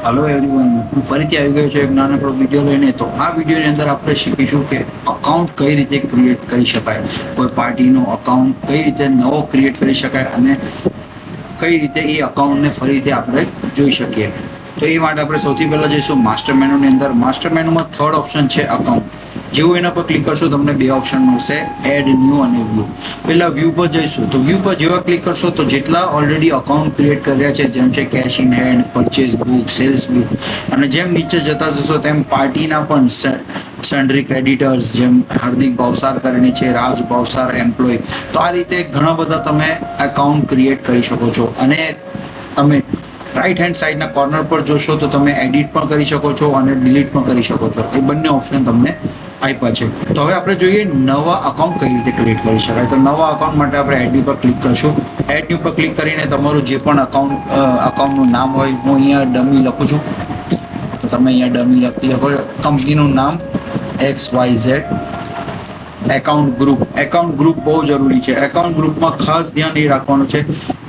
Hello everyone, હું ફરીથી આવી ગયો છું એક નાનકડો વિડીયો લઈને। તો આ વિડીયોની અંદર આપણે શીખીશું કે અકાઉન્ટ કઈ રીતે ક્રિએટ કરી શકાય, કોઈ પાર્ટીનો અકાઉન્ટ કઈ રીતે નવો ક્રિએટ કરી શકાય અને કઈ રીતે એ અકાઉન્ટને ફરીથી આપણે જોઈ શકીએ। તો એ માટે આપણે સૌથી પહેલાં જઈશું માસ્ટર મેનુની અંદર। માસ્ટર મેનુમાં થર્ડ ઓપ્શન છે અકાઉન્ટ। જેવું એના પર ક્લિક કરશો તમને બે ઓપ્શન મળશે, એડ ન્યૂ અને વ્યૂ। પહેલા વ્યૂ પર જઈશું તો વ્યૂ પર જેવા ક્લિક કરશો તો જેટલા ઓલરેડી અકાઉન્ટ ક્રિએટ કર્યા છે જેમ છે cash in hand, purchase book, sales book, અને જેમ નીચે જતા જશો તેમ પાર્ટીના પણ સન્ડ્રી ક્રેડિટર્સ જેમ હાર્દિક ભાવસાર કરીને છે, રાજ ભાવસાર એમ્પ્લોય। તો આ રીતે ઘણા બધા તમે એકાઉન્ટ ક્રિએટ કરી શકો છો। અને તમે રાઈટ હેન્ડ સાઈડના કોર્નર પર જોશો તો તમે એડિટ પણ કરી શકો છો અને ડિલીટ પણ કરી શકો છો। એ બંને ઓપ્શન તમને આપ્યા છે। તો હવે આપણે જોઈએ નવા અકાઉન્ટ કઈ રીતે ક્રિએટ કરી શકાય। તો નવા અકાઉન્ટ માટે આપણે એડ ન્યુ પર ક્લિક કરશું। એડ ન્યુ પર ક્લિક કરીને તમારું જે પણ અકાઉન્ટનું નામ હોય, હું અહીંયા ડમી લખું છું તો તમે અહીંયા ડમી લખી શકો છો। કંપનીનું નામ XYZ। એકાઉન્ટ ગ્રુપ બહુ જરૂરી છે। એકાઉન્ટ ગ્રુપમાં ખાસ ધ્યાન એ રાખવાનું છે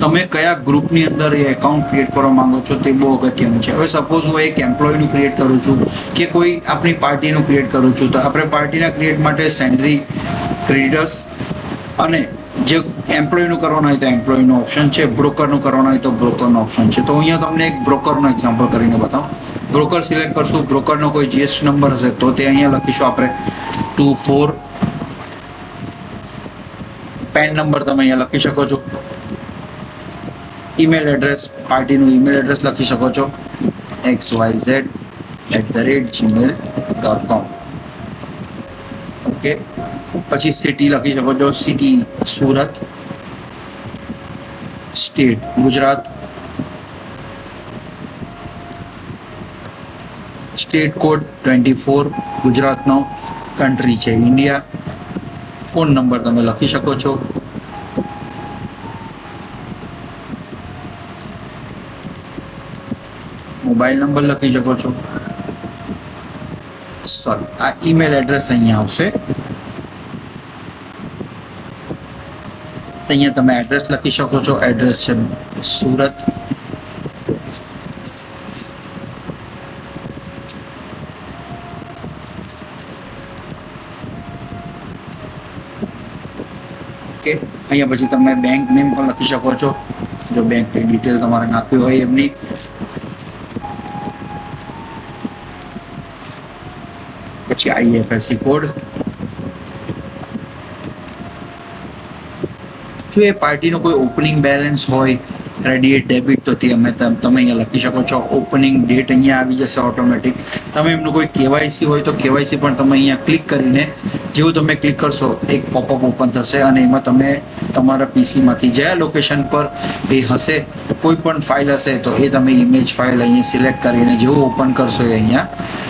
તમે કયા ગ્રુપની અંદર એ એકાઉન્ટ ક્રિએટ કરવા માંગો છો તે બહુ અગત્યનું છે। હવે સપોઝ હું એક એમ્પ્લોયનું ક્રિએટ કરું છું કે કોઈ આપણી પાર્ટીનું ક્રિએટ કરું છું તો આપણે પાર્ટીના ક્રિએટ માટે સેન્ડરી ક્રેડિટર્સ, અને જે એમ્પ્લોયનું કરવાનું હોય તો એમ્પ્લોયનો ઓપ્શન છે, બ્રોકરનું કરવાનું હોય તો બ્રોકરનો ઓપ્શન છે। તો અહીંયા તમને એક બ્રોકરનો એક્ઝામ્પલ કરીને બતાવું। બ્રોકર સિલેક્ટ કરશું, બ્રોકરનો કોઈ GST નંબર હશે તો તે અહીંયા લખીશું આપણે 24। પેન નંબર તમે અહીંયા લખી શકો છો। ઈમેલ એડ્રેસ, પાર્ટીનું ઈમેલ એડ્રેસ લખી શકો છો xyz@gmail.com। ઓકે, પછી સિટી લખી શકો છો, city Surat, state Gujarat, state code 24 ગુજરાતનો, કન્ટ્રી છે ઇન્ડિયા, ફોન નંબર તમે લખી શકો છો। મોબાઈલ નંબર લખી શકો છો। સોરી, આ ઈમેલ એડ્રેસ અહીંયા આવશે, અહીંયા તમે એડ્રેસ લખી શકો છો। એડ્રેસ છે સુરત, અહીંયા પછી તમે બેંક નેમ પણ લખી શકો છો જો બેંકની ડિટેલ તમારે નાખવી હોય એમની। પછી IFSC કોડ। જો એ પાર્ટીનો કોઈ ઓપનિંગ બેલેન્સ હોય, ક્રેડિટ ડેબિટ, તો તે તમે અહીંયા લખી શકો છો। ઓપનિંગ ડેટ અહીંયા આવી જશે ઓટોમેટિક। તમે એમનું કોઈ KYC હોય તો KYC પણ તમે અહીંયા ક્લિક કરીને જેવું તમે ક્લિક કરશો એક પોપઅપ ઓપન થશે અને એમાં તમે તમારા પીસીમાંથી જે લોકેશન પર એ હશે કોઈ પણ ફાઇલ હશે તો એ તમે ઇમેજ ફાઇલ અહીંયા સિલેક્ટ કરીને જેવું ઓપન કરશો એ અહીંયા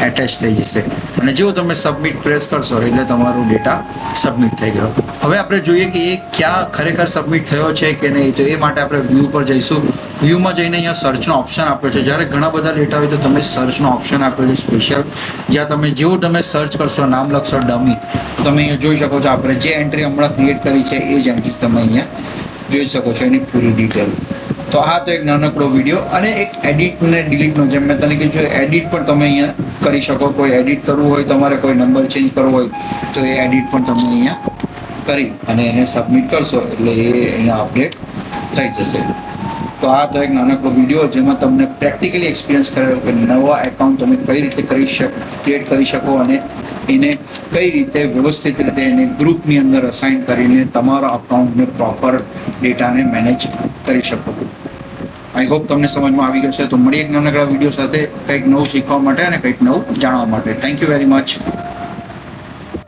એટેચ થઈ જશે અને જેવું તમે સબમિટ પ્રેસ કરશો એટલે તમારું ડેટા સબમિટ થઈ ગયો। હવે આપણે જોઈએ કે એ ક્યાં ખરેખર સબમિટ થયો છે કે નહીં। તો એ માટે આપણે વ્યૂ પર જઈશું। વ્યૂમાં જઈને અહીંયા સર્ચનો ઓપ્શન આપ્યો છે। જ્યારે ઘણા બધા ડેટા હોય તો તમે સર્ચનો ઓપ્શન આપ્યો છે સ્પેશિયલ, જ્યાં તમે જેવું તમે સર્ચ કરશો, નામ લખશો ડમી, તો તમે અહીંયા જોઈ શકો છો આપણે જે એન્ટ્રી હમણાં ક્રિએટ કરી છે એ જ એન્ટ્રી તમે અહીંયા જોઈ શકો છો એની પૂરી ડિટેલ। તો આ તો એક નાનકડો વિડીયો, અને એક એડિટ ને ડિલીટનો, જેમ મેં તને કીધું એડિટ પણ તમે અહીંયા કરી શકો। કોઈ એડિટ કરવું હોય, તમારે કોઈ નંબર ચેન્જ કરવો હોય તો એ એડિટ પણ તમે અહીંયા કરી અને એને સબમિટ કરશો એટલે એ અહીંયા અપડેટ થઈ જશે। તો આ તો એક નાનકડો વિડીયો જેમાં તમને પ્રેક્ટિકલી એક્સપિરિયન્સ કરેલો કે નવા એકાઉન્ટ તમે કઈ રીતે ક્રિએટ કરી શકો અને એને કઈ રીતે વ્યવસ્થિત રીતે એને ગ્રુપની અંદર અસાઇન કરીને તમારા અકાઉન્ટને પ્રોપર ડેટાને મેનેજ કરી શકો। આઈ હોપ તમને સમજમાં આવી ગયો છે। તો મળીએ એક નાનકડા વિડીયો સાથે કંઈક નવું શીખવા માટે અને કંઈક નવું જાણવા માટે। Thank you very much.